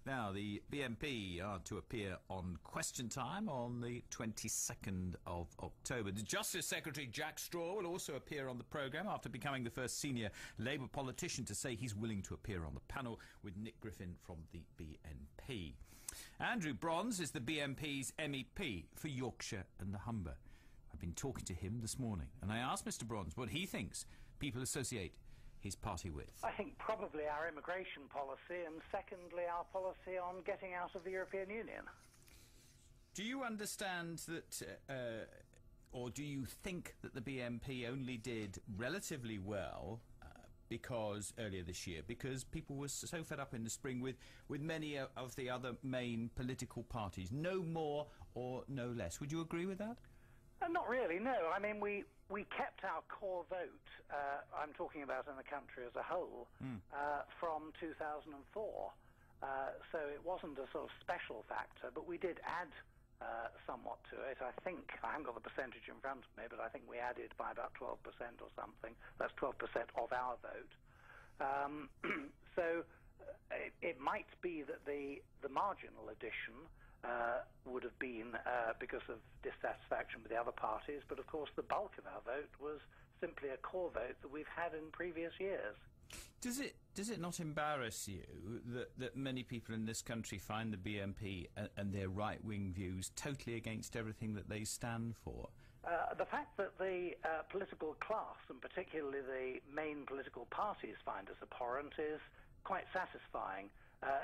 Now, the BNP are to appear on Question Time on the 22nd of October. The Justice Secretary, Jack Straw, will also appear on the programme after becoming the first senior Labour politician to say he's willing to appear on the panel with Nick Griffin from the BNP. Andrew Brons is the BNP's MEP for Yorkshire and the Humber. I've been talking to him this morning, and I asked Mr Brons what he thinks people associate his party with. I think probably our immigration policy, and secondly our policy on getting out of the European Union. Do you understand that, or do you think that the BNP only did relatively well because earlier this year, because people were so fed up in the spring with many of the other main political parties? No more or no less. Would you agree with that? Not really, no. I mean, we kept our core vote, I'm talking about in the country as a whole, from 2004. So it wasn't a sort of special factor, but we did add somewhat to it. I think, I haven't got the percentage in front of me, but I think we added by about 12% or something. That's 12% of our vote. So it might be that the marginal addition would have been because of dissatisfaction with the other parties, but of course the bulk of our vote was simply a core vote that we've had in previous years. Does it not embarrass you that many people in this country find the BNP and their right-wing views totally against everything that they stand for? The fact that the political class, and particularly the main political parties, find us abhorrent is quite satisfying.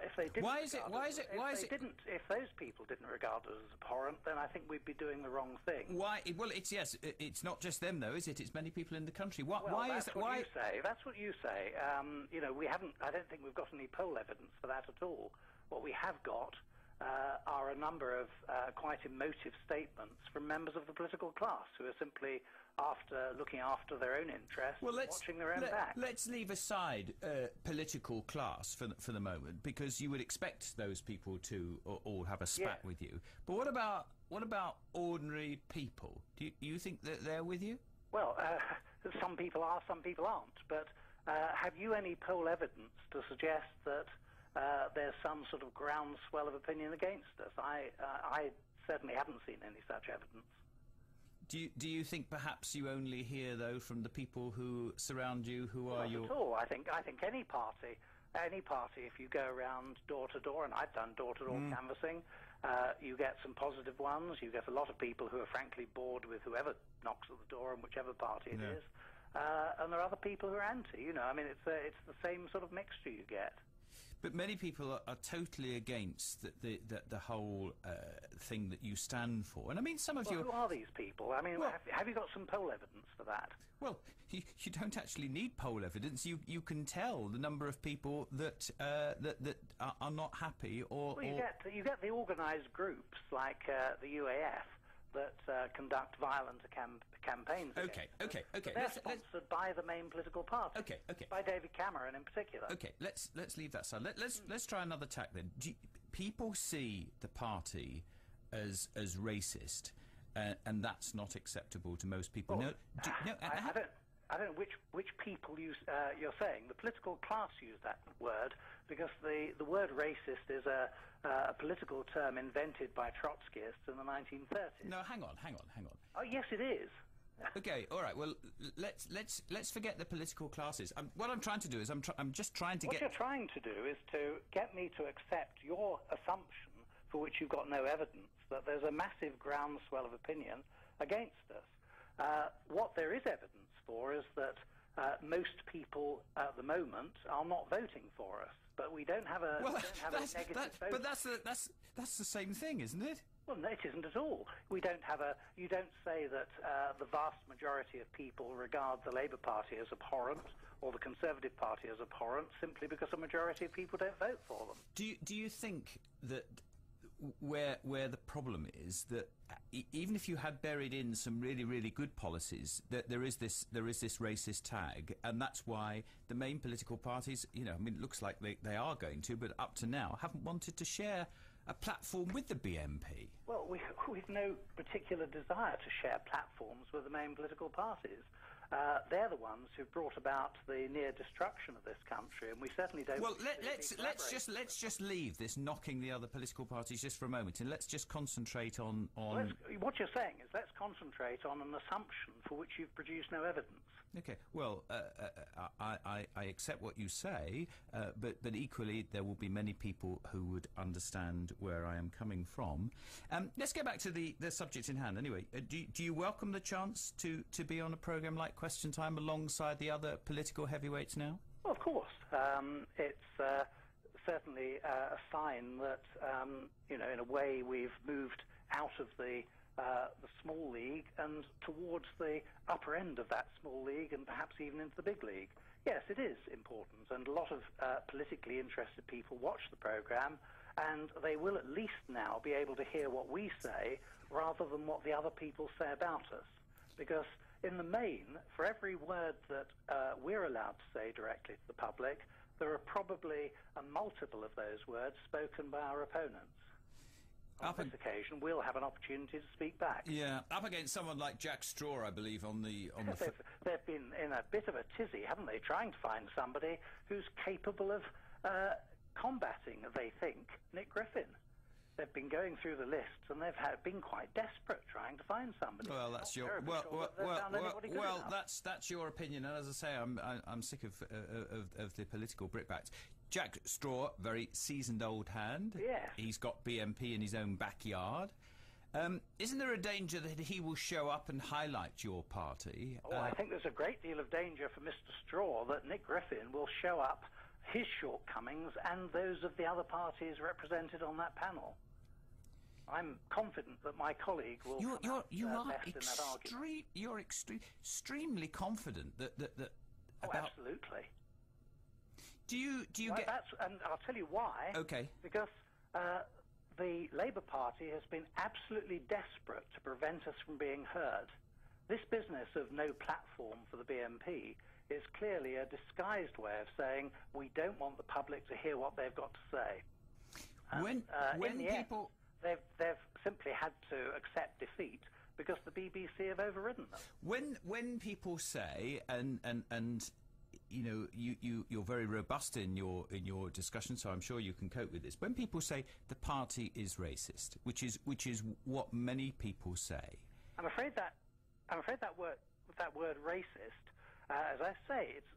If they didn't, if those people didn't regard us as abhorrent, then I think we'd be doing the wrong thing. Why? Well, it's not just them, though, is it? It's many people in the country. Why is that? You say. That's what you say. You know, we haven't. I don't think we've got any poll evidence for that at all. What we have got are a number of quite emotive statements from members of the political class who are simply looking after their own interests, watching their own back. Let's leave aside political class for the moment, because you would expect those people to all have a spat with you. But what about ordinary people? Do you think that they're with you? Well, some people are, some people aren't. But have you any poll evidence to suggest that there's some sort of groundswell of opinion against us? I certainly haven't seen any such evidence. Do you think perhaps you only hear, though, from the people who surround you, who are your... Not at all. I think any party, if you go around door to door, and I've done door-to-door canvassing, you get some positive ones. You get a lot of people who are frankly bored with whoever knocks at the door and whichever party it is. And there are other people who are anti. You know, I mean, it's the same sort of mixture you get. But many people are totally against the whole thing that you stand for. And I mean, some of you... Who are these people? I mean, have you got some poll evidence for that? Well, you don't actually need poll evidence. You can tell the number of people that are not happy or... Well, you get the organised groups like the UAF that conduct violent campaigns. Okay. They're sponsored by the main political party. Okay. By David Cameron in particular. Okay, let's leave that aside. Let's try another tack then. People see the party as racist, and that's not acceptable to most people. Well, I don't know which people you're saying. The political class use that word because the word racist is a political term invented by Trotskyists in the 1930s. No, hang on. Oh, yes, it is. Okay, all right. Well, let's forget the political classes. What I'm trying to do is I'm just trying to What you're trying to do is to get me to accept your assumption, for which you've got no evidence, that there's a massive groundswell of opinion against us. What there is evidence for is that most people at the moment are not voting for us, but we don't have a negative vote. But that's the same thing, isn't it? Well, no, it isn't at all. We don't have you don't say that the vast majority of people regard the Labour Party as abhorrent or the Conservative Party as abhorrent simply because a majority of people don't vote for them. Do you think that where the problem is that even if you had buried in some really good policies, that there is this racist tag, and that's why the main political parties, you know, I mean, it looks like they are going to, but up to now haven't wanted to share a platform with the BNP. Well, we've no particular desire to share platforms with the main political parties. they're the ones who brought about the near destruction of this country, and we certainly don't. Well, let's just leave this knocking the other political parties just for a moment, and let's just concentrate on. What you're saying is let's concentrate on an assumption for which you've produced no evidence. Okay. Well, I accept what you say, but equally there will be many people who would understand where I am coming from. Let's get back to the subject in hand. Anyway, do you welcome the chance to be on a programme like Question Time alongside the other political heavyweights now? Well, of course. It's certainly a sign that, in a way we've moved out of the small league and towards the upper end of that small league and perhaps even into the big league. Yes, it is important, and a lot of politically interested people watch the programme, and they will at least now be able to hear what we say rather than what the other people say about us. Because in the main, for every word that we're allowed to say directly to the public, there are probably a multiple of those words spoken by our opponents. On this occasion, we'll have an opportunity to speak back. Yeah, up against someone like Jack Straw, I believe, on the. They've been in a bit of a tizzy, haven't they, trying to find somebody who's capable of combating, they think, Nick Griffin. They've been going through the lists, and they've been quite desperate trying to find somebody. Well, that's your that's your opinion, and as I say, I'm sick of the political brickbats. Jack Straw, very seasoned old hand. Yes. He's got BNP in his own backyard. Isn't there a danger that he will show up and highlight your party? I think there's a great deal of danger for Mr. Straw that Nick Griffin will show up his shortcomings and those of the other parties represented on that panel. I'm confident that my colleague will You're extremely confident that about... Absolutely. Do you get... And I'll tell you why. Okay. Because the Labour Party has been absolutely desperate to prevent us from being heard. This business of no platform for the BNP is clearly a disguised way of saying we don't want the public to hear what they've got to say. When people... They've simply had to accept defeat because the BBC have overridden them. When people say, and you know, you're very robust in your discussion, so I'm sure you can cope with this. When people say the party is racist, which is what many people say, I'm afraid that word racist, as I say, it's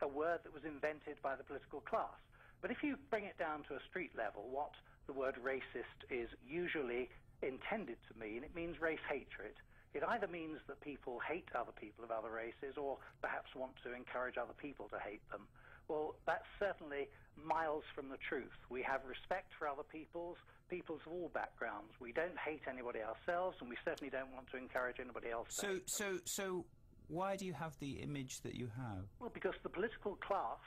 a word that was invented by the political class. But if you bring it down to a street level, what the word racist is usually intended to mean, it means race hatred. It either means that people hate other people of other races or perhaps want to encourage other people to hate them. Well, that's certainly miles from the truth. We have respect for other peoples of all backgrounds. We don't hate anybody ourselves, and we certainly don't want to encourage anybody else to hate them. So why do you have the image that you have? Well, because the political class...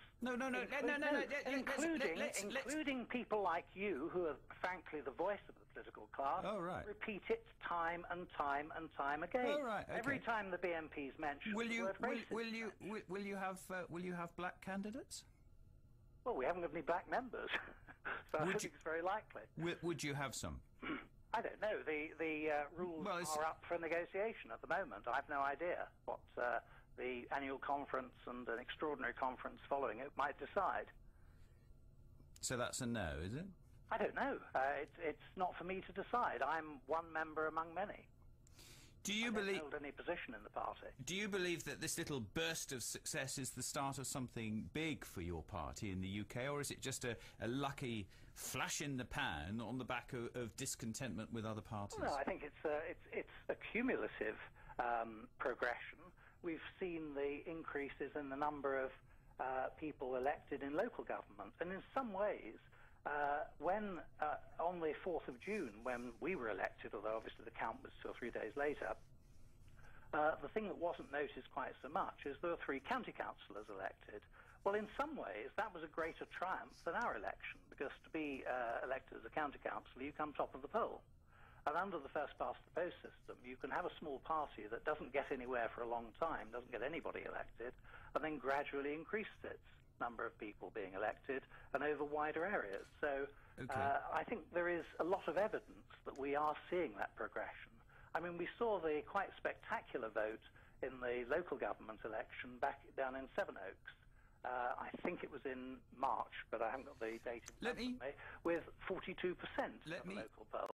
Including people like you, who are frankly the voice of the political class, repeat it time and time and time again. Oh, right, okay. Every time the BNP's mentioned the word racist. Will you have black candidates? Well, we haven't got any black members, so I think it's very likely. Would you have some? I don't know. The rules are up for negotiation at the moment. I have no idea what the annual conference and an extraordinary conference following it might decide. So that's a no, is it? I don't know. It's not for me to decide. I'm one member among many. Do you believe... I don't hold any position in the party. Do you believe that this little burst of success is the start of something big for your party in the UK, or is it just a lucky flash in the pan on the back of discontentment with other parties? Well, no, I think it's a cumulative progression. We've seen the increases in the number of people elected in local government, and in some ways, when on the 4th of June, when we were elected, although obviously the count was 2 or 3 days later, the thing that wasn't noticed quite so much is there were 3 county councillors elected. Well, in some ways, that was a greater triumph than our election, because to be elected as a county councillor, you come top of the poll. And under the first-past-the-post system, you can have a small party that doesn't get anywhere for a long time, doesn't get anybody elected, and then gradually increase its number of people being elected and over wider areas. So I think there is a lot of evidence that we are seeing that progression. I mean, we saw the quite spectacular vote in the local government election back down in Sevenoaks. I think it was in March, but I haven't got the date in front of me, with 42% of the local poll.